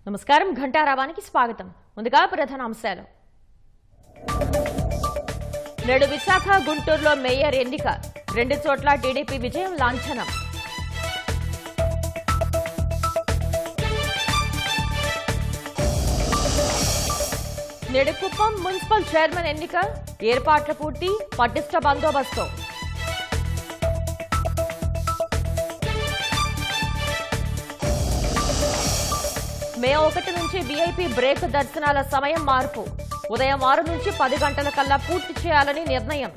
నమస్కారం ఘంటారావానికి స్వాగతం. ముందుగా ప్రధాన అంశాలు. నేడు విశాఖ గుంటూరులో మేయర్ ఎన్నిక, 2 చోట్ల టీడీపీ విజయం లాంఛనం. నేడు కుప్పం మున్సిపల్ చైర్మన్ ఎన్నిక, ఏర్పాట్ల పూర్తి, పటిష్ట బందోబస్తు. మే 1 నుంచి వీఐపీ బ్రేక్ దర్శనాల సమయం మార్పు, ఉదయం 6 నుంచి 10 గంటల కల్లా పూర్తి చేయాలని నిర్ణయం.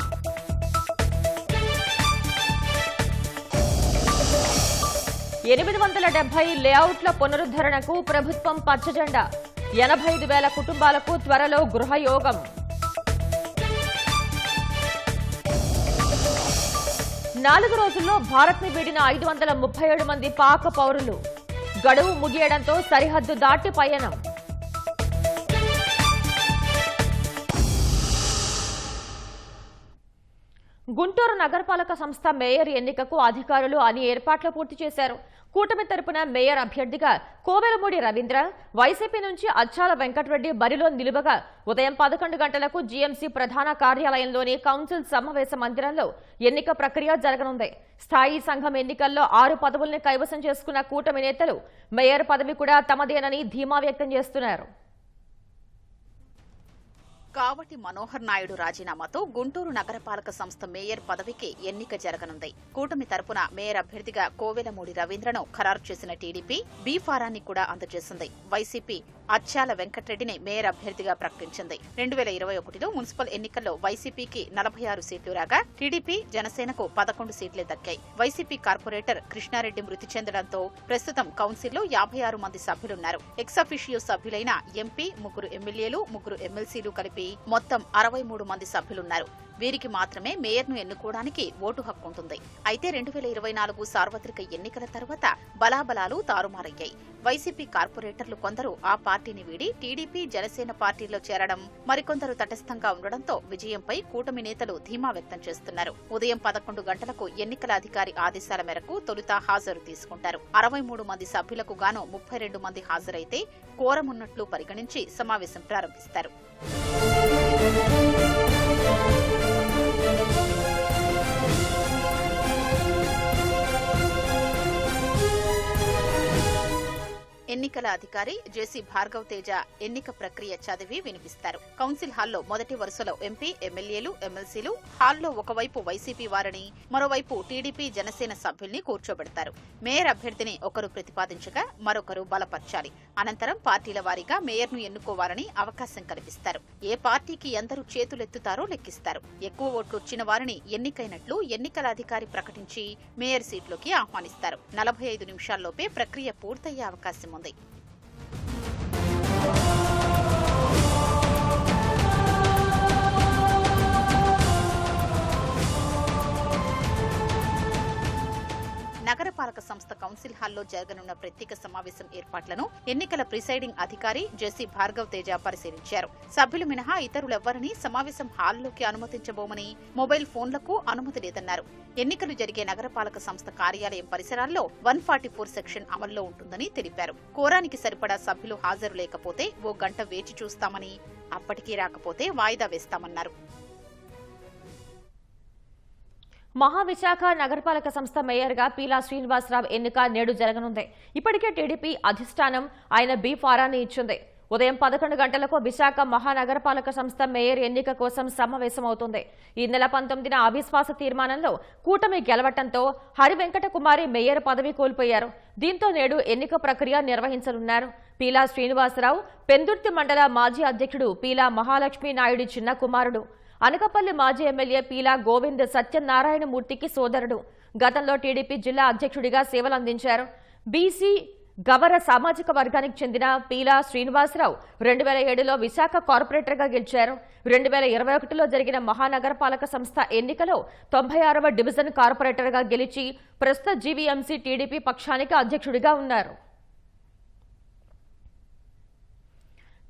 లేఅవుట్ల పునరుద్ధరణకు ప్రభుత్వం పచ్చజెండా, 85,000 కుటుంబాలకు త్వరలో గృహయోగం. 4 రోజుల్లో భారత్ను వీడిన 537 మంది పాక్ పౌరులు, గడువు ముగియడంతో సరిహద్దు దాటి పయనం. గుంటూరు నగరపాలక సంస్థ మేయర్ ఎన్నికకు అధికారులు అన్ని ఏర్పాట్లు పూర్తి చేశారు. కూటమి తరపున మేయర్ అభ్యర్థిగా కోవెలమూడి రవీంద్ర, వైసీపీ నుంచి అచ్చాల వెంకటరెడ్డి బరిలో నిలువగా ఉదయం 11 గంటలకు జీఎంసీ ప్రధాన కార్యాలయంలోని కౌన్సిల్ సమావేశ మందిరంలో ఎన్నిక ప్రక్రియ జరగనుంది. స్థాయి సంఘం ఎన్నికల్లో 6 పదవుల్ని కైవసం చేసుకున్న కూటమి నేతలు మేయర్ పదవి కూడా తమదేనని ధీమా వ్యక్తం చేస్తున్నారు. కావటి మనోహర్ నాయుడు రాజీనామాతో గుంటూరు నగరపాలక సంస్థ మేయర్ పదవికి ఎన్నిక జరగనుంది. కూటమి తరపున మేయర్ అభ్యర్థిగా కోవెలమూడి రవీంద్రను ఖరారు చేసిన టీడీపీ బీ ఫారాన్ని కూడా అందజేసింది. వైసీపీ అచ్చాల వెంకటరెడ్డిని మేయర్ అభ్యర్థిగా ప్రకటించింది. 2021లో మున్సిపల్ ఎన్నికల్లో వైసీపీకి 46 సీట్లు రాగా టీడీపీ, జనసేనకు 11 సీట్లే దక్కాయి. వైసీపీ కార్పొరేటర్ కృష్ణారెడ్డి మృతి చెందడంతో ప్రస్తుతం కౌన్సిల్లో 56 మంది సభ్యులున్నారు. ఎక్సాఫిషియో సభ్యులైన ఎంపీ, 3 ఎమ్మెల్యేలు, 3 ఎమ్మెల్సీలు కలిపి మొత్తం 63 మంది సభ్యులున్నారు. వీరికి మాత్రమే మేయర్ను ఎన్నుకోవడానికి ఓటు హక్కు ఉంటుంది. అయితే 2024 సార్వత్రిక ఎన్నికల తర్వాత బలాబలాలు తారుమారయ్యాయి. వైసీపీ కార్పొరేటర్లు కొందరు ఆ పార్టీని వీడి టీడీపీ, జనసేన పార్టీలో చేరడం, మరికొందరు తటస్థంగా ఉండడంతో విజయంపై కూటమి నేతలు ధీమా వ్యక్తం చేస్తున్నారు. ఉదయం 11 గంటలకు ఎన్నికల అధికారి ఆదేశాల మేరకు తొలుత హాజరు తీసుకుంటారు. 63 మంది సభ్యులకు గాను 32 మంది హాజరైతే కోరం ఉన్నట్లు పరిగణించి సమావేశం ప్రారంభిస్తారు. ఎన్నికల అధికారి జేసీ భార్గవ్ తేజ ఎన్నిక ప్రక్రియ చదివి వినిపిస్తారు. కౌన్సిల్ హాల్లో మొదటి వరుసలో ఎంపీ, ఎమ్మెల్యేలు, ఎమ్మెల్సీలు, హాల్లో ఒకవైపు వైసీపీ వారిని, మరోవైపు టీడీపీ, జనసేన సభ్యుల్ని కూర్చోబెడతారు. మేయర్ అభ్యర్థిని ఒకరు ప్రతిపాదించగా మరొకరు బలపర్చాలి. అనంతరం పార్టీల వారీగా మేయర్ను ఎన్నుకోవాలని అవకాశం కల్పిస్తారు. ఏ పార్టీకి ఎందరూ చేతులెత్తుతారో లెక్కిస్తారు. ఎక్కువ ఓట్లు వచ్చిన వారిని ఎన్నికైనట్లు ఎన్నికల అధికారి ప్రకటించి మేయర్ సీట్లోకి ఆహ్వానిస్తారు. 45 నిమిషాల్లోపే ప్రక్రియ పూర్తయ్యే అవకాశం ఉంది. నగరపాలక సంస్థ కౌన్సిల్ హాల్లో జరగనున్న ప్రత్యేక సమావేశం ఏర్పాట్లను ఎన్నికల ప్రిసైడింగ్ అధికారి జేసీ భార్గవ్ తేజ పరిశీలించారు. సభ్యులు మినహా ఇతరులెవ్వరినీ సమావేశం హాల్లోకి అనుమతించబోమని, మొబైల్ ఫోన్లకు అనుమతి లేదన్నారు. ఎన్నికలు జరిగే నగరపాలక సంస్థ కార్యాలయం పరిసరాల్లో 144 సెక్షన్ అమల్లో ఉంటుందని తెలిపారు. కోరానికి సరిపడా సభ్యులు హాజరు లేకపోతే 1 గంట వేచి చూస్తామని, అప్పటికీ రాకపోతే వాయిదా వేస్తామన్నారు. మహావిశాఖ నగరపాలక సంస్థ మేయర్గా పీలా శ్రీనివాసరావు ఎన్నిక నేడు జరగనుంది. ఇప్పటికే టీడీపీ అధిష్టానం ఆయన బీ ఫారాన్ని ఇచ్చింది. ఉదయం 11 గంటలకు విశాఖ మహానగరపాలక సంస్థ మేయర్ ఎన్నిక కోసం సమావేశమవుతుంది. ఈ నెల 19న అవిశ్వాస తీర్మానంలో కూటమి గెలవటంతో హరివెంకట కుమారి మేయర్ పదవి కోల్పోయారు. దీంతో నేడు ఎన్నిక ప్రక్రియ నిర్వహించనున్నారు. పీలా శ్రీనివాసరావు పెందుర్తి మండల మాజీ అధ్యక్షుడు పీలా మహాలక్ష్మీ నాయుడు చిన్న కుమారుడు. అనకపల్లి మాజీ ఎమ్మెల్యే పీలా గోవింద్ సత్యనారాయణమూర్తికి సోదరుడు. గతంలో టీడీపీ జిల్లా అధ్యక్షుడిగా సేవలందించారు. బీసీ గవర సామాజిక వర్గానికి చెందిన పీలా శ్రీనివాసరావు 2007లో విశాఖ కార్పొరేటర్గా గెలిచారు. 2021లో జరిగిన మహానగరపాలక సంస్థ ఎన్నికలో 96వ డివిజన్ కార్పొరేటర్గా గెలిచి ప్రస్తుత జీవీఎంసీ టీడీపీ పక్షానికి అధ్యక్షుడిగా ఉన్నారు.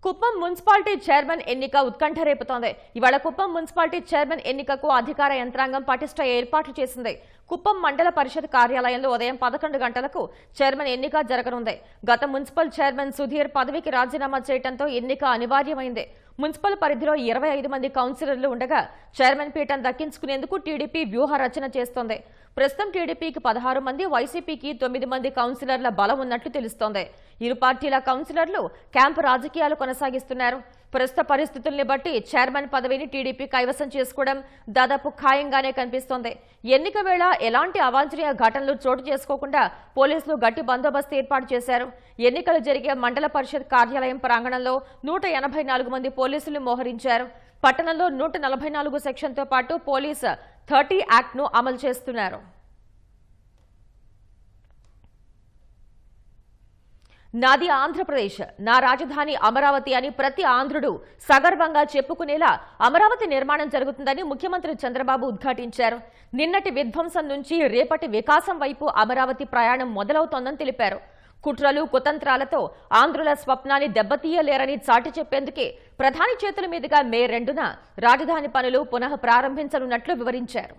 కుప్పం మున్సిపాలిటీ చైర్మన్ ఎన్నిక ఉత్కంఠ రేపుతోంది. ఇవాళ కుప్పం మున్సిపాలిటీ చైర్మన్ ఎన్నికకు అధికార యంత్రాంగం పటిష్ట ఏర్పాట్లు చేసింది. కుప్పం మండల పరిషత్ కార్యాలయంలో ఉదయం 11 గంటలకు చైర్మన్ ఎన్నిక జరగనుంది. గత మున్సిపల్ చైర్మన్ సుధీర్ పదవికి రాజీనామా చేయడంతో ఎన్నిక అనివార్యమైంది. మున్సిపల్ పరిధిలో 25 మంది కౌన్సిలర్లు ఉండగా చైర్మన్ పీఠం దక్కించుకునేందుకు టీడీపీ వ్యూహ రచన చేస్తోంది. ప్రస్తుతం టీడీపీకి 16 మంది, వైసీపీకి 9 మంది కౌన్సిలర్ల బలం ఉన్నట్లు తెలుస్తోంది. ఇరు పార్టీల కౌన్సిలర్లు క్యాంపు రాజకీయాలు కొనసాగిస్తున్నారు. ప్రస్తుత పరిస్థితుల్ని బట్టి చైర్మన్ పదవిని టీడీపీ కైవసం చేసుకోవడం దాదాపు ఖాయంగానే కనిపిస్తోంది. ఎన్నిక వేళ ఎలాంటి అవాంఛనీయ ఘటనలు చోటు చేసుకోకుండా పోలీసులు గట్టి బందోబస్తు ఏర్పాటు చేశారు. ఎన్నికలు జరిగే మండల పరిషత్ కార్యాలయం ప్రాంగణంలో 184 మంది పోలీసులు మోహరించారు. పట్టణంలో 144 సెక్షన్తో పాటు పోలీసు 30 యాక్ట్ను అమలు చేస్తున్నారు. నాది ఆంధ్రప్రదేశ్, నా రాజధాని అమరావతి అని ప్రతి ఆంధ్రుడు సగర్వంగా చెప్పుకునేలా అమరావతి నిర్మాణం జరుగుతుందని ముఖ్యమంత్రి చంద్రబాబు ఉద్ఘాటించారు. నిన్నటి విధ్వంసం నుంచి రేపటి వికాసం వైపు అమరావతి ప్రయాణం మొదలవుతోందని తెలిపారు. కుట్రలు కుతంత్రాలతో ఆంధ్రుల స్వప్నాన్ని దెబ్బతీయలేరని చాటి చెప్పేందుకే ప్రధాని చేతుల మీదుగా మే 2న రాజధాని పనులు పునః ప్రారంభించనున్నట్లు వివరించారు.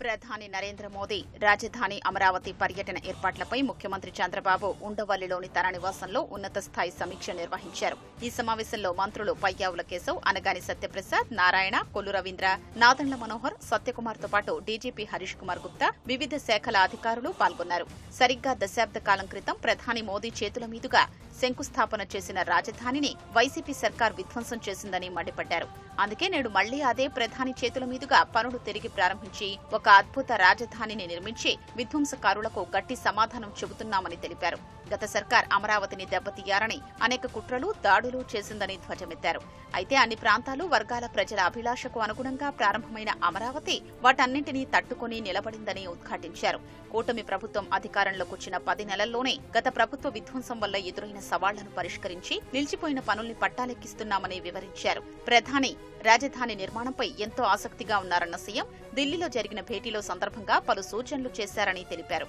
ప్రధాని నరేంద్ర మోదీ రాజధాని అమరావతి పర్యటన ఏర్పాట్లపై ముఖ్యమంత్రి చంద్రబాబు ఉండవల్లిలోని తన నివాసంలో ఉన్నత స్థాయి సమీక్ష నిర్వహించారు. ఈ సమావేశంలో మంత్రులు పయ్యావుల కేశవ్, అనగాని సత్యప్రసాద్, నారాయణ, కొల్లు రవీంద్ర, నాదెండ్ల మనోహర్, సత్యకుమార్తో పాటు డీజీపీ హరీష్ కుమార్ గుప్తా, వివిధ శాఖల అధికారులు పాల్గొన్నారు. సరిగ్గా దశాబ్ద కాలం క్రితం ప్రధాని మోదీ చేతుల మీదుగా శంకుస్థాపన చేసిన రాజధానిని వైసీపీ సర్కార్ విధ్వంసం చేసిందని మండిపడ్డారు. అందుకే నేడు మళ్లీ అదే ప్రధాని చేతుల మీదుగా పనులు తిరిగి ప్రారంభించి ఒక అద్భుత రాజధానిని నిర్మించి విధ్వంసకారులకు గట్టి సమాధానం చెబుతున్నామని తెలిపారు. గత సర్కార్ అమరావతిని దెబ్బతీయారని అనేక కుట్రలు, దాడులు చేసిందని ధ్వజమెత్తారు. అయితే అన్ని ప్రాంతాలు, వర్గాల ప్రజల అభిలాషకు అనుగుణంగా ప్రారంభమైన అమరావతి వాటన్నింటినీ తట్టుకుని నిలబడిందని ఉద్ఘాటించారు. కూటమి ప్రభుత్వం అధికారంలోకి వచ్చిన 10 నెలల్లోనే గత ప్రభుత్వ విధ్వంసం వల్ల ఎదురైన సవాళ్లను పరిష్కరించి నిలిచిపోయిన పనుల్ని పట్టాలెక్కిస్తున్నామని వివరించారు. ప్రధాని రాజధాని నిర్మాణంపై ఎంతో ఆసక్తిగా ఉన్నారన్న సీఎం ఢిల్లీలో జరిగిన భేటీలో సందర్భంగా పలు సూచనలు చేశారని తెలిపారు.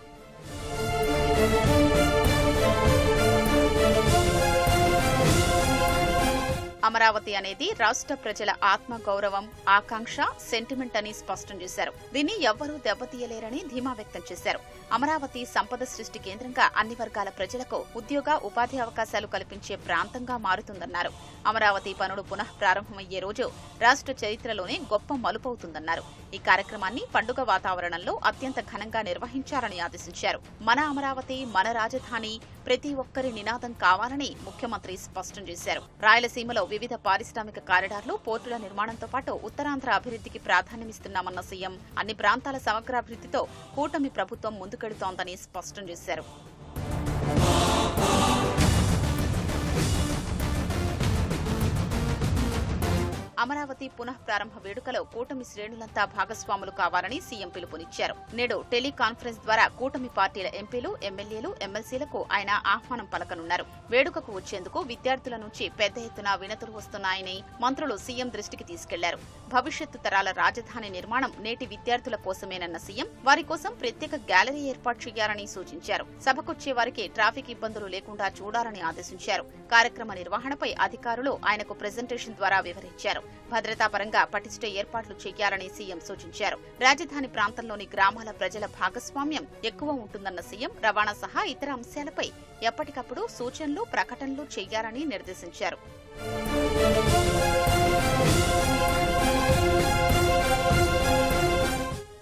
అమరావతి అనేది రాష్ట్ర ప్రజల ఆత్మగౌరవం, ఆకాంక్ష, సెంటిమెంట్ అని స్పష్టం చేశారు. దీన్ని ఎవ్వరూ దెబ్బతీయలేరని ధీమా వ్యక్తం చేశారు. అమరావతి సంపద సృష్టి కేంద్రంగా అన్ని వర్గాల ప్రజలకు ఉద్యోగ, ఉపాధి అవకాశాలు కల్పించే ప్రాంతంగా మారుతుందన్నారు. అమరావతి పనులు పునః ప్రారంభమయ్యే రోజు రాష్ట్ర చరిత్రలోనే గొప్ప మలుపవుతుందన్నారు. ఈ కార్యక్రమాన్ని పండుగ వాతావరణంలో అత్యంత ఘనంగా నిర్వహించాలని ఆదేశించారు. మన అమరావతి, మన రాజధాని ప్రతి ఒక్కరి నినాదం కావాలని ముఖ్యమంత్రి స్పష్టం చేశారు. రాయలసీమలో వివిధ పారిశ్రామిక కారిడార్లు, పోర్టుల నిర్మాణంతో పాటు ఉత్తరాంధ్ర అభివృద్ధికి ప్రాధాన్యమిస్తున్నామన్న సీఎం అన్ని ప్రాంతాల సమగ్రాభివృద్ధితో కూటమి ప్రభుత్వం ముందుకెడుతోందని స్పష్టం చేశారు. అమరావతి పునః ప్రారంభ వేడుకలో కూటమి శ్రేణులంతా భాగస్వాములు కావాలని సీఎం పిలుపునిచ్చారు. నేడు టెలికాన్ఫరెన్స్ ద్వారా కూటమి పార్టీల ఎంపీలు, ఎమ్మెల్యేలు, ఎమ్మెల్సీలకు ఆయన ఆహ్వానం పలకనున్నారు. వేడుకకు వచ్చేందుకు విద్యార్థుల నుంచి పెద్ద ఎత్తున వినతులు వస్తున్నాయని మంత్రులు సీఎం దృష్టికి తీసుకెళ్లారు. భవిష్యత్తు తరాల రాజధాని నిర్మాణం నేటి విద్యార్థుల కోసమేనన్న సీఎం వారి కోసం ప్రత్యేక గ్యాలరీ ఏర్పాటు చేయాలని సూచించారు. సభకొచ్చే వారికి ట్రాఫిక్ ఇబ్బందులు లేకుండా చూడాలని ఆదేశించారు. కార్యక్రమ నిర్వహణపై అధికారులు ఆయనకు ప్రెజెంటేషన్ ద్వారా వివరించారు. భద్రతా పరంగా పటిష్ట ఏర్పాట్లు చేయాలని సీఎం సూచించారు. రాజధాని ప్రాంతంలోని గ్రామాల ప్రజల భాగస్వామ్యం ఎక్కువ ఉంటుందన్న సీఎం రవాణా సహా ఇతర అంశాలపై ఎప్పటికప్పుడు సూచనలు, ప్రకటనలు చేయాలని నిర్దేశించారు.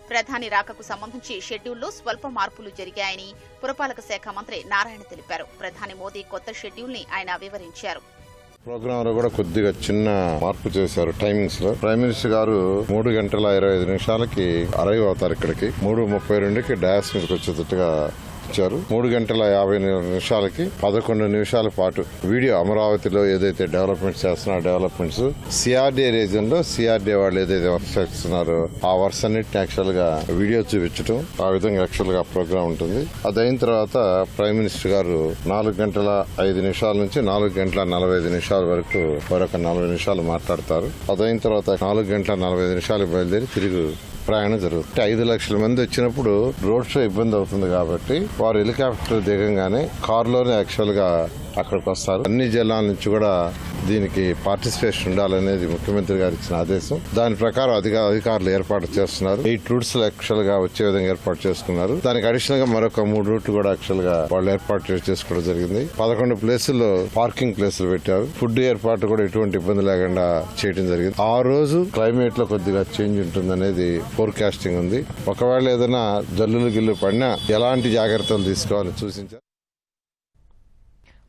ప్రధాని రాకకు సంబంధించి షెడ్యూల్లో స్వల్ప మార్పులు జరిగాయని పురపాలక శాఖ మంత్రి నారాయణ తెలిపారు. ప్రధాని మోదీ కొత్త షెడ్యూల్ ని ఆయన వివరించారు. ప్రోగ్రామ్ లో కూడా కొద్దిగా చిన్న మార్పు చేశారు టైమింగ్స్ లో. ప్రైమ్ మినిస్టర్ గారు 3:25 అరైవ్ అవుతారు ఇక్కడికి. 3:32కి డయాస్ మీదకి వచ్చేటట్టుగా ఇచ్చారు. 3:50 11 నిమిషాల పాటు వీడియో అమరావతిలో ఏదైతే డెవలప్మెంట్స్ చేస్తున్నారో డెవలప్మెంట్స్, సిఆర్డీఏ రీజన్ లో సిఆర్డీఏ వాళ్ళు ఏదైతే వర్క్ చేస్తున్నారో ఆ వర్క్స్ అన్నింటినీ యాక్చువల్ గా వీడియో చూపించడం, ఆ విధంగా యాక్చువల్ గా ప్రోగ్రామ్ ఉంటుంది. అదైన తర్వాత ప్రైమ్ మినిస్టర్ గారు 4:05 నుంచి 4:45 వరకు మరొక 40 నిమిషాలు మాట్లాడతారు. అదైన తర్వాత 4:45 బయలుదేరి తిరిగి ప్రయాణం జరుగుతుంది. 5 లక్షల మంది వచ్చినప్పుడు రోడ్ షో ఇబ్బంది అవుతుంది కాబట్టి వారు హెలికాప్టర్ దిగంగానే కారులోనే యాక్చువల్ గా అక్కడికి వస్తారు. అన్ని జిల్లాల నుంచి కూడా దీనికి పార్టిసిపేషన్ ఉండాలనేది ముఖ్యమంత్రి గారు ఇచ్చిన ఆదేశం. దాని ప్రకారం అధికారులు ఏర్పాటు చేస్తున్నారు. 8 రూట్స్ యాక్చువల్ గా వచ్చే విధంగా ఏర్పాటు చేసుకున్నారు. దానికి అడిషనల్ గా మరొక 3 రూట్లు కూడా యాక్చువల్ గా వాళ్ళు ఏర్పాటు చేసుకోవడం జరిగింది. 11 ప్లేసుల్లో పార్కింగ్ ప్లేసులు పెట్టారు. ఫుడ్ ఏర్పాటు కూడా ఎటువంటి ఇబ్బంది లేకుండా చేయడం జరిగింది. ఆ రోజు క్లైమేట్ లో కొద్దిగా చేంజ్ ఉంటుందనేది ఫోర్కాస్టింగ్ ఉంది. ఒకవేళ ఏదైనా జల్లులు గిల్లు పడినా ఎలాంటి జాగ్రత్తలు తీసుకోవాలని సూచించారు.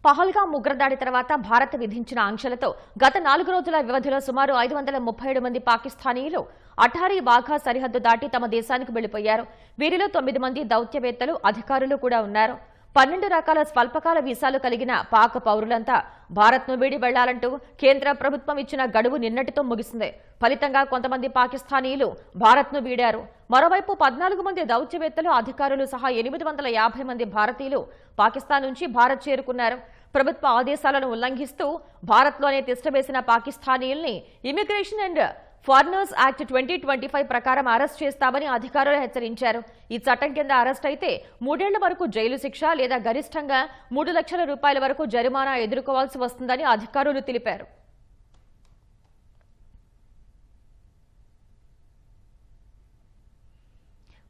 పహల్గాం ఉగ్రదాడి తర్వాత భారత్ విధించిన ఆంక్షలతో గత 4 రోజుల వ్యవధిలో సుమారు 537 మంది పాకిస్తానీయులు అటారీ వాఘా సరిహద్దు దాటి తమ దేశానికి వెళ్లిపోయారు. వీరిలో 9 మంది దౌత్యవేత్తలు, అధికారులు కూడా ఉన్నారు. 12 రకాల స్వల్పకాల వీసాలు కలిగిన పాక్ పౌరులంతా భారత్ను వీడి వెళ్లాలంటూ కేంద్ర ప్రభుత్వం ఇచ్చిన గడువు నిన్నటితో ముగిసింది. ఫలితంగా కొంతమంది పాకిస్తానీయులు భారత్ను వీడారు. మరోవైపు 14 మంది దౌత్యవేత్తలు, అధికారులు సహా 850 మంది భారతీయులు పాకిస్తాన్ నుంచి భారత్ చేరుకున్నారు. ప్రభుత్వ ఆదేశాలను ఉల్లంఘిస్తూ భారత్లోనే తిష్టవేసిన పాకిస్తానీయుల్ని ఇమిగ్రేషన్ అండ్ ఫారినర్స్ యాక్ట్ 2025 ప్రకారం అరెస్ట్ చేస్తామని అధికారులు హెచ్చరించారు. ఈ చట్టం కింద అరెస్ట్ అయితే 3 ఏళ్ల వరకు జైలు శిక్ష లేదా గరిష్టంగా 3 లక్షల రూపాయల వరకు జరిమానా ఎదుర్కోవాల్సి వస్తుందని అధికారులు తెలిపారు.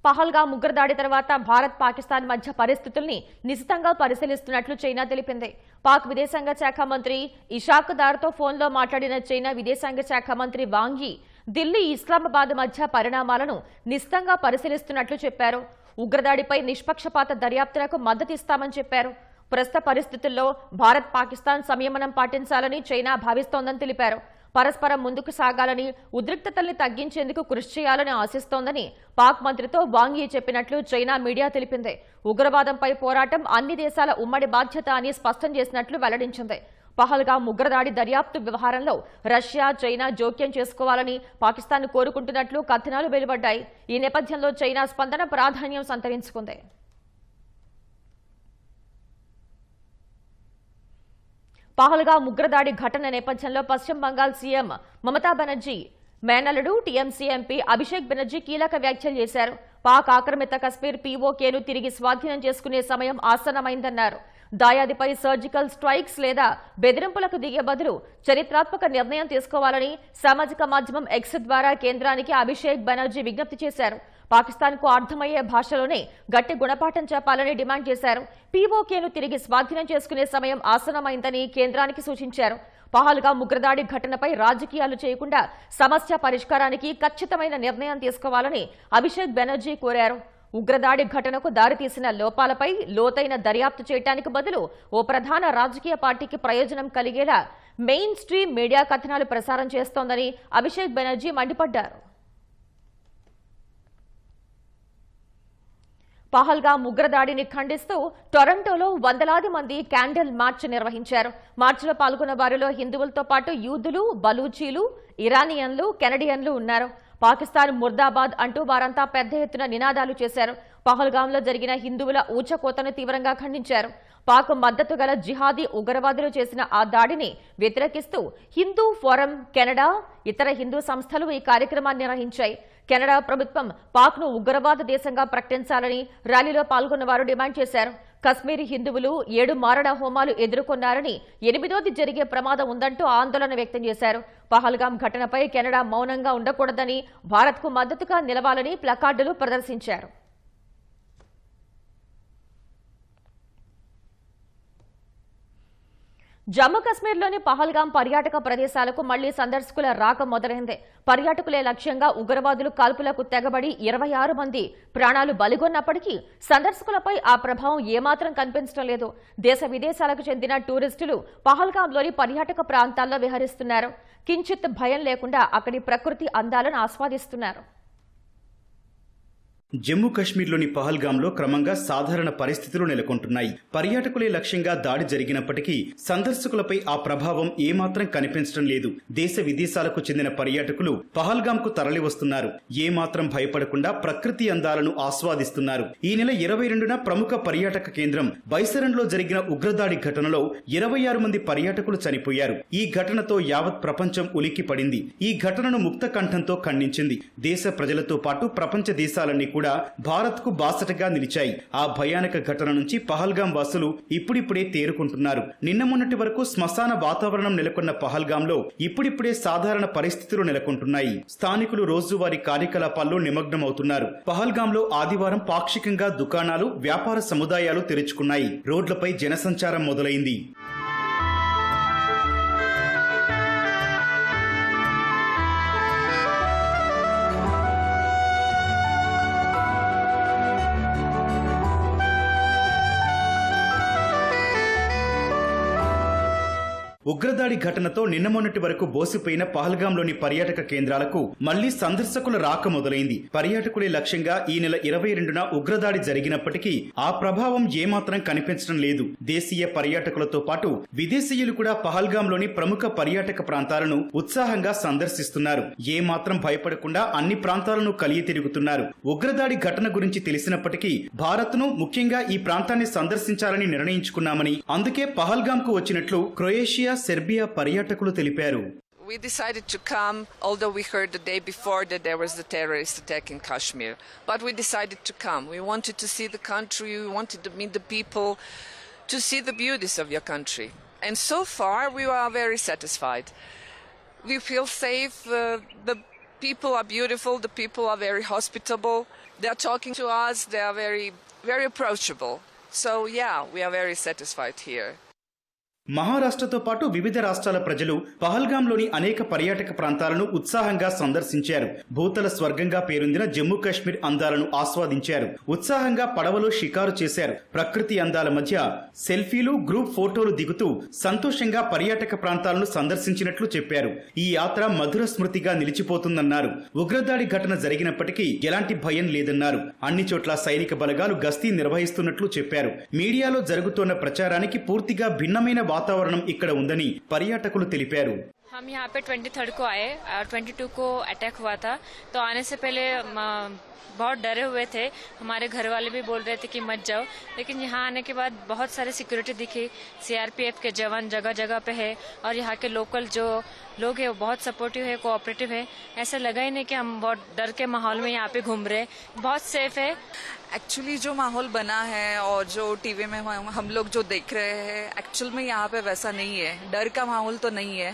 పహల్గాం ఉగ్రదాడి తర్వాత భారత్, పాకిస్తాన్ మధ్య పరిస్థితుల్ని నిశితంగా పరిశీలిస్తున్నట్లు చైనా తెలిపింది. పాక్ విదేశాంగ శాఖ మంత్రి ఇషాక్ దార్తో ఫోన్లో మాట్లాడిన చైనా విదేశాంగ శాఖ మంత్రి వాంగ్ యీ ఢిల్లీ, ఇస్లామాబాద్ మధ్య పరిణామాలను నిశితంగా పరిశీలిస్తున్నట్లు చెప్పారు. ఉగ్రదాడిపై నిష్పక్షపాత దర్యాప్తులకు మద్దతిస్తామని చెప్పారు. ప్రస్తుత పరిస్థితుల్లో భారత్, పాకిస్తాన్ సంయమనం పాటించాలని చైనా భావిస్తోందని తెలిపారు. పరస్పరం ముందుకు సాగాలని, ఉద్రిక్తతల్ని తగ్గించేందుకు కృషి చేయాలని ఆశిస్తోందని పాక్ మంత్రితో వాంగ్ యీ చెప్పినట్లు చైనా మీడియా తెలిపింది. ఉగ్రవాదంపై పోరాటం అన్ని దేశాల ఉమ్మడి బాధ్యత అని స్పష్టం చేసినట్లు వెల్లడించింది. పహల్గాం ఉగ్రదాడి దర్యాప్తు వ్యవహారంలో రష్యా, చైనా జోక్యం చేసుకోవాలని పాకిస్తాన్ కోరుకుంటున్నట్లు కథనాలు వెలువడ్డాయి. ఈ నేపథ్యంలో చైనా స్పందన ప్రాధాన్యం సంతరించుకుంది. పహల్గాం ఉగ్రదాడి ఘటన నేపథ్యంలో పశ్చిమ బంగాల్ సీఎం మమతా బెనర్జీ మేనల్లుడు టీఎంసీ ఎంపీ అభిషేక్ బెనర్జీ కీలక వ్యాఖ్యలు చేశారు. పాక్ ఆక్రమిత కశ్మీర్ పీఓకేను తిరిగి స్వాధీనం చేసుకునే సమయం ఆసన్నమైందన్నారు. దాయాదిపై సర్జికల్ స్ట్రైక్స్ లేదా బెదిరింపులకు దిగే బదులు చరిత్రాత్మక నిర్ణయం తీసుకోవాలని సామాజిక మాధ్యమం ఎక్స్ ద్వారా కేంద్రానికి అభిషేక్ బెనర్జీ విజ్ఞప్తి చేశారు. పాకిస్తాన్కు అర్థమయ్యే భాషలోనే గట్టి గుణపాఠం చెప్పాలని డిమాండ్ చేశారు. పీఓకేను తిరిగి స్వాధీనం చేసుకునే సమయం ఆసన్నమైందని కేంద్రానికి సూచించారు. పహల్గాం ఉగ్రదాడి ఘటనపై రాజకీయాలు చేయకుండా సమస్య పరిష్కారానికి ఖచ్చితమైన నిర్ణయం తీసుకోవాలని అభిషేక్ బెనర్జీ కోరారు. ఉగ్రదాడి ఘటనకు దారితీసిన లోపాలపై లోతైన దర్యాప్తు చేయడానికి బదులు ఓ ప్రధాన రాజకీయ పార్టీకి ప్రయోజనం కలిగేలా మెయిన్ స్ట్రీమ్ మీడియా కథనాలు ప్రసారం చేస్తోందని అభిషేక్ బెనర్జీ మండిపడ్డారు. పహల్గాం ఉగ్రదాడిని ఖండిస్తూ టొరంటోలో వందలాది మంది క్యాండిల్ మార్చ్ నిర్వహించారు. మార్చిలో పాల్గొన్న వారిలో హిందువులతో పాటు యూదులు, బలూచీలు, ఇరానియన్లు, కెనడియన్లు ఉన్నారు. పాకిస్తాన్ ముర్దాబాద్ అంటూ వారంతా పెద్ద ఎత్తున నినాదాలు చేశారు. పహల్గాంలో జరిగిన హిందువుల ఊచకోతను తీవ్రంగా ఖండించారు. పాక్ మద్దతు గల జిహాదీ ఉగ్రవాదులు చేసిన ఆ దాడిని వ్యతిరేకిస్తూ హిందూ ఫోరం కెనడా, ఇతర హిందూ సంస్థలు ఈ కార్యక్రమాన్ని నిర్వహించాయి. కెనడా ప్రభుత్వం పాక్ను ఉగ్రవాద దేశంగా ప్రకటించాలని ర్యాలీలో పాల్గొన్న వారు డిమాండ్ చేశారు. కశ్మీరీ హిందువులు 7 మారణ హోమాలు ఎదుర్కొన్నారని 8వది జరిగే ప్రమాదం ఉందంటూ ఆందోళన వ్యక్తం చేశారు. పహల్గాం ఘటనపై కెనడా మౌనంగా ఉండకూడదని, భారత్కు మద్దతుగా నిలవాలని ప్లకార్డులు ప్రదర్శించారు. జమ్మూ కశ్మీర్లోని పహల్గాం పర్యాటక ప్రదేశాలకు మళ్లీ సందర్శకుల రాక మొదలైంది. పర్యాటకులే లక్ష్యంగా ఉగ్రవాదులు కాల్పులకు తెగబడి 26 మంది ప్రాణాలు బలిగొన్నప్పటికీ సందర్శకులపై ఆ ప్రభావం ఏమాత్రం కనిపించడం లేదు. దేశ విదేశాలకు చెందిన టూరిస్టులు పహల్గాంలోని పర్యాటక ప్రాంతాల్లో విహరిస్తున్నారు. కించిత్ భయం లేకుండా అక్కడి ప్రకృతి అందాలను ఆస్వాదిస్తున్నారు. జమ్మూ కశ్మీర్లోని పహల్గాంలో క్రమంగా సాధారణ పరిస్థితులు నెలకొంటున్నాయి. పర్యాటకులే లక్ష్యంగా దాడి జరిగినప్పటికీ సందర్శకులపై ఆ ప్రభావం ఏమాత్రం కనిపించడం లేదు. దేశ విదేశాలకు చెందిన పర్యాటకులు పహల్గాంకు తరలి వస్తున్నారు. ఏమాత్రం భయపడకుండా ప్రకృతి అందాలను ఆస్వాదిస్తున్నారు. ఈ నెల 22న ప్రముఖ పర్యాటక కేంద్రం బైసరన్లో జరిగిన ఉగ్రదాడి ఘటనలో 26 మంది పర్యాటకులు చనిపోయారు. ఈ ఘటనతో యావత్ ప్రపంచం ఉలిక్కి పడింది. ఈ ఘటనను ముక్త కంఠంతో ఖండించింది. దేశ ప్రజలతో పాటు ప్రపంచ దేశాలన్నీ కూడా కూడా భారత్కు బాసటగా నిలిచాయి. ఆ భయానక ఘటన నుంచి పహల్గాం వాసులు ఇప్పుడిప్పుడే తేరుకుంటున్నారు. నిన్న మొన్నటి వరకు శ్మశాన వాతావరణం నెలకొన్న పహల్గాంలో ఇప్పుడిప్పుడే సాధారణ పరిస్థితులు నెలకొంటున్నాయి. స్థానికులు రోజువారీ కార్యకలాపాల్లో నిమగ్నమవుతున్నారు. పహల్గాంలో ఆదివారం పాక్షికంగా దుకాణాలు, వ్యాపార సముదాయాలు తెరుచుకున్నాయి. రోడ్లపై జనసంచారం మొదలైంది. ఉగ్రదాడి ఘటనతో నిన్న మొన్నటి వరకు బోసిపోయిన పహల్గాంలోని పర్యాటక కేంద్రాలకు మళ్లీ సందర్శకుల రాక మొదలైంది. పర్యాటకులే లక్ష్యంగా ఈ నెల 22న ఉగ్రదాడి జరిగినప్పటికీ ఆ ప్రభావం ఏమాత్రం కనిపించడం లేదు. దేశీయ పర్యాటకులతో పాటు విదేశీయులు కూడా పహల్గాంలోని ప్రముఖ పర్యాటక ప్రాంతాలను ఉత్సాహంగా సందర్శిస్తున్నారు. ఏమాత్రం భయపడకుండా అన్ని ప్రాంతాలను కలిగి తిరుగుతున్నారు. ఉగ్రదాడి ఘటన గురించి తెలిసినప్పటికీ భారత్ను, ముఖ్యంగా ఈ ప్రాంతాన్ని సందర్శించాలని నిర్ణయించుకున్నామని, అందుకే పహల్గాంకు వచ్చినట్లు క్రొయేషియా, సెర్బియా పర్యాటకులు తెలిపారు. We decided to come, although we heard the day before that there was the terrorist attack in Kashmir. But we decided to come. We wanted to see the country, we wanted to meet the people, to see the beauties of your country. And so far, we are very satisfied. We feel safe, the people are beautiful, the people are very hospitable. They are talking to us, they are very, very approachable. So yeah, we are very satisfied here. మహారాష్ట్రతో పాటు వివిధ రాష్ట్రాల ప్రజలు పహల్గాంలోని అనేక పర్యాటక ప్రాంతాలను ఉత్సాహంగా సందర్శించారు. భూతల స్వర్గంగా పేరొందిన జమ్మూ కాశ్మీర్ అందాలను ఆస్వాదించారు. ఉత్సాహంగా పడవలో షికారు చేశారు. ప్రకృతి అందాల మధ్య సెల్ఫీలు, గ్రూప్ ఫోటోలు దిగుతూ సంతోషంగా పర్యాటక ప్రాంతాలను సందర్శించినట్లు చెప్పారు. ఈ యాత్ర మధుర స్మృతిగా నిలిచిపోతుందన్నారు. ఉగ్రదాడి ఘటన జరిగినప్పటికీ ఎలాంటి భయం లేదన్నారు. అన్ని చోట్ల సైనిక బలగాలు గస్తీ నిర్వహిస్తున్నట్లు చెప్పారు. మీడియాలో జరుగుతోన్న ప్రచారానికి పూర్తిగా భిన్నమైన వాతావరణం ఇక్కడ ఉందని పర్యాటకులు తెలిపారు. हम यहाँ पे 23 को आए और 22 को अटैक हुआ था, तो आने से पहले बहुत डरे हुए थे. हमारे घर वाले भी बोल रहे थे कि मत जाओ, लेकिन यहाँ आने के बाद बहुत सारे सिक्योरिटी दिखी. सीआरपीएफ के जवान जगह जगह पे है और यहाँ के लोकल जो लोग हैं वो बहुत सपोर्टिव है, कोऑपरेटिव है. ऐसा लगा ही नहीं कि हम बहुत डर के माहौल में यहाँ पे घूम रहे. बहुत सेफ है. एक्चुअली जो माहौल बना है और जो टीवी में हम लोग जो देख रहे हैं, एक्चुअल में यहाँ पे वैसा नहीं है. डर का माहौल तो नहीं है.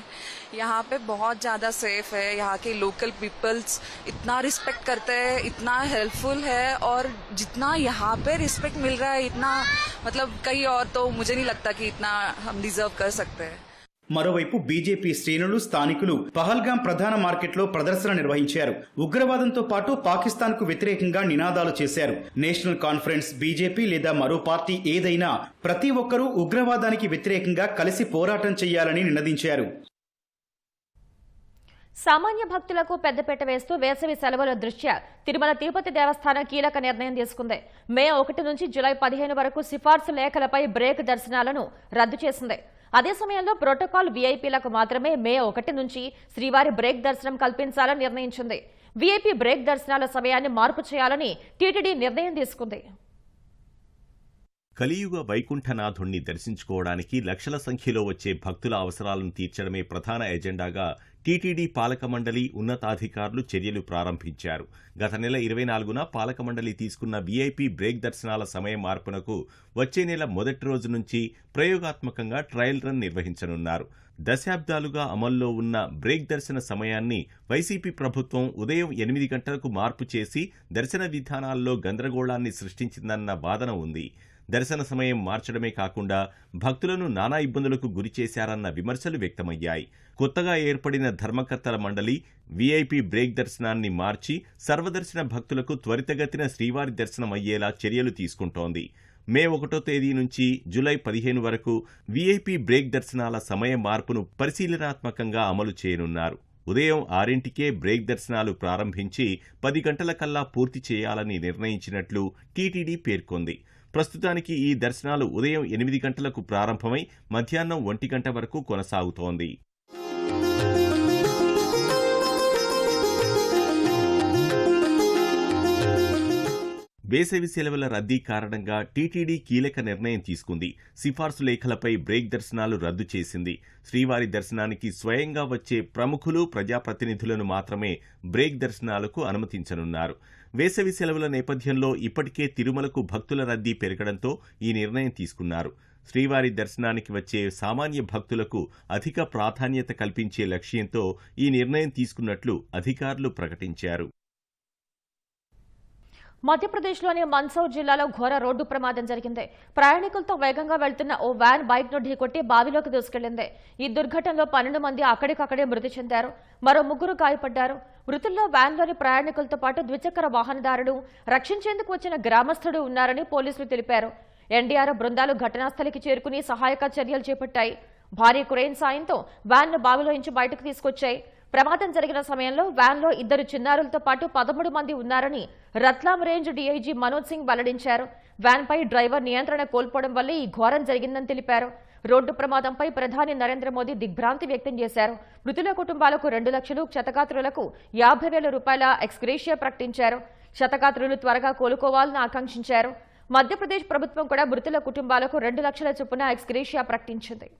यहाँ पे बहुत ज़्यादा सेफ है. यहाँ के लोकल पीपल्स इतना रिस्पेक्ट करते हैं, इतना हेल्पफुल है, और जितना यहाँ पे रिस्पेक्ट मिल रहा है इतना मतलब कहीं और तो मुझे नहीं लगता कि इतना हम डिजर्व कर सकते हैं. మరోవైపు బీజేపీ శ్రేణులు, స్థానికులు పహల్గాం ప్రధాన మార్కెట్లో ప్రదర్శన నిర్వహించారు. ఉగ్రవాదంతో పాటు పాకిస్తాన్ కు వ్యతిరేకంగా నినాదాలు చేశారు. నేషనల్ కాన్ఫరెన్స్, బీజేపీ లేదా మరో పార్టీ ఏదైనా ప్రతి ఒక్కరూ ఉగ్రవాదానికి వ్యతిరేకంగా కలిసి పోరాటం చేయాలని నినదించారు. సామాన్య భక్తులకు పెద్దపీట వేస్తూ వేసవి సెలవుల దృష్ట్యా తిరుమల తిరుపతి దేవస్థానం కీలక నిర్ణయం తీసుకుంది. మే 1 నుంచి జూలై 15 వరకు సిఫార్సు లేఖలపై బ్రేక్ దర్శనాలను రద్దు చేసింది. అదే సమయంలో ప్రోటోకాల్ వీఐపీలకు మాత్రమే మే 1 నుంచి శ్రీవారి బ్రేక్ దర్శనం కల్పించాలని నిర్ణయించింది. వీఐపీ బ్రేక్ దర్శనాల సమయాన్ని మార్పు చేయాలని టీటీడీ నిర్ణయం తీసుకుంది. కలియుగ వైకుంఠనాథుణ్ణి దర్శించుకోవడానికి లక్షల సంఖ్యలో వచ్చే భక్తుల అవసరాలను తీర్చడమే ప్రధాన ఎజెండాగా టీటీడీ పాలక మండలి ఉన్నతాధికారులు చర్యలు ప్రారంభించారు. గత నెల 24న పాలక మండలి తీసుకున్న వీఐపీ బ్రేక్ దర్శనాల సమయ మార్పునకు వచ్చే నెల మొదటి రోజు నుంచి ప్రయోగాత్మకంగా ట్రయల్ రన్ నిర్వహించనున్నారు. దశాబ్దాలుగా అమల్లో ఉన్న బ్రేక్ దర్శన సమయాన్ని వైసీపీ ప్రభుత్వం ఉదయం 8 గంటలకు మార్పు చేసి దర్శన విధానాల్లో గందరగోళాన్ని సృష్టించిందన్న వాదన ఉంది. దర్శన సమయం మార్చడమే కాకుండా భక్తులను నానా ఇబ్బందులకు గురిచేశారన్న విమర్శలు వ్యక్తమయ్యాయి. కొత్తగా ఏర్పడిన ధర్మకర్తల మండలి వీఐపీ బ్రేక్ దర్శనాన్ని మార్చి సర్వదర్శన భక్తులకు త్వరితగతిన శ్రీవారి దర్శనం అయ్యేలా చర్యలు తీసుకుంటోంది. మే 1వ తేదీ నుంచి జూలై 15 వరకు వీఐపీ బ్రేక్ దర్శనాల సమయ మార్పును పరిశీలనాత్మకంగా అమలు చేయనున్నారు. ఉదయం 6కే బ్రేక్ దర్శనాలు ప్రారంభించి 10 గంటలకల్లా పూర్తి చేయాలని నిర్ణయించినట్లు టీటీడీ పేర్కొంది. ప్రస్తుతానికి ఈ దర్శనాలు ఉదయం 8 గంటలకు ప్రారంభమై మధ్యాహ్నం 1 గంట వరకు కొనసాగుతోంది. వేసవి సెలవుల రద్దీ కారణంగా టీటీడీ కీలక నిర్ణయం తీసుకుంది. సిఫార్సు లేఖలపై బ్రేక్ దర్శనాలు రద్దు చేసింది. శ్రీవారి దర్శనానికి స్వయంగా వచ్చే ప్రముఖులు, ప్రజాప్రతినిధులను మాత్రమే బ్రేక్ దర్శనాలకు అనుమతించనున్నారు. వేసవి సెలవుల నేపథ్యంలో ఇప్పటికే తిరుమలకు భక్తుల రద్దీ పెరగడంతో ఈ నిర్ణయం తీసుకున్నారు. శ్రీవారి దర్శనానికి వచ్చే సామాన్య భక్తులకు అధిక ప్రాధాన్యత కల్పించే లక్ష్యంతో ఈ నిర్ణయం తీసుకున్నట్లు అధికారులు ప్రకటించారు. మధ్యప్రదేశ్లోని మందసౌర్ జిల్లాలో ఘోర రోడ్డు ప్రమాదం జరిగింది. ప్రయాణికులతో వేగంగా వెళ్తున్న ఓ వ్యాన్ బైక్ను ఢీకొట్టి బావిలోకి దూసుకెళ్లింది. ఈ దుర్ఘటనలో 12 మంది అక్కడికక్కడే మృతి చెందారు. మరో 3 గాయపడ్డారు. మృతుల్లో వ్యాన్లోని ప్రయాణికులతో పాటు ద్విచక్ర వాహనదారుడు, రక్షించేందుకు వచ్చిన గ్రామస్తుడు ఉన్నారని పోలీసులు తెలిపారు. ఎన్డీఆర్ఎఫ్ బృందాలు ఘటనాస్థలికి చేరుకుని సహాయక చర్యలు చేపట్టాయి. భారీ క్రేన్ సాయంతో వ్యాన్ను బావిలోంచి బయటకు తీసుకొచ్చాయి. ప్రమాదం జరిగిన సమయంలో వ్యాన్లో 2 చిన్నారులతో పాటు 13 మంది ఉన్నారని రత్లాం రేంజ్ డీఐజీ మనోజ్ సింగ్ వెల్లడించారు. వ్యాన్పై డ్రైవర్ నియంత్రణ కోల్పోవడం వల్లే ఈ ఘోరం జరిగిందని తెలిపారు. రోడ్డు ప్రమాదంపై ప్రధాని నరేంద్ర మోదీ దిగ్భ్రాంతి వ్యక్తం చేశారు. మృతుల కుటుంబాలకు 2 లక్షలు, క్షతగాత్రులకు 50,000 రూపాయల ఎక్స్గ్రేషియా ప్రకటించారు. క్షతగాత్రులు త్వరగా కోలుకోవాలని ఆకాంక్షించారు. మధ్యప్రదేశ్ ప్రభుత్వం కూడా మృతుల కుటుంబాలకు 2 లక్షల చొప్పున ఎక్స్గ్రేషియా ప్రకటించింది.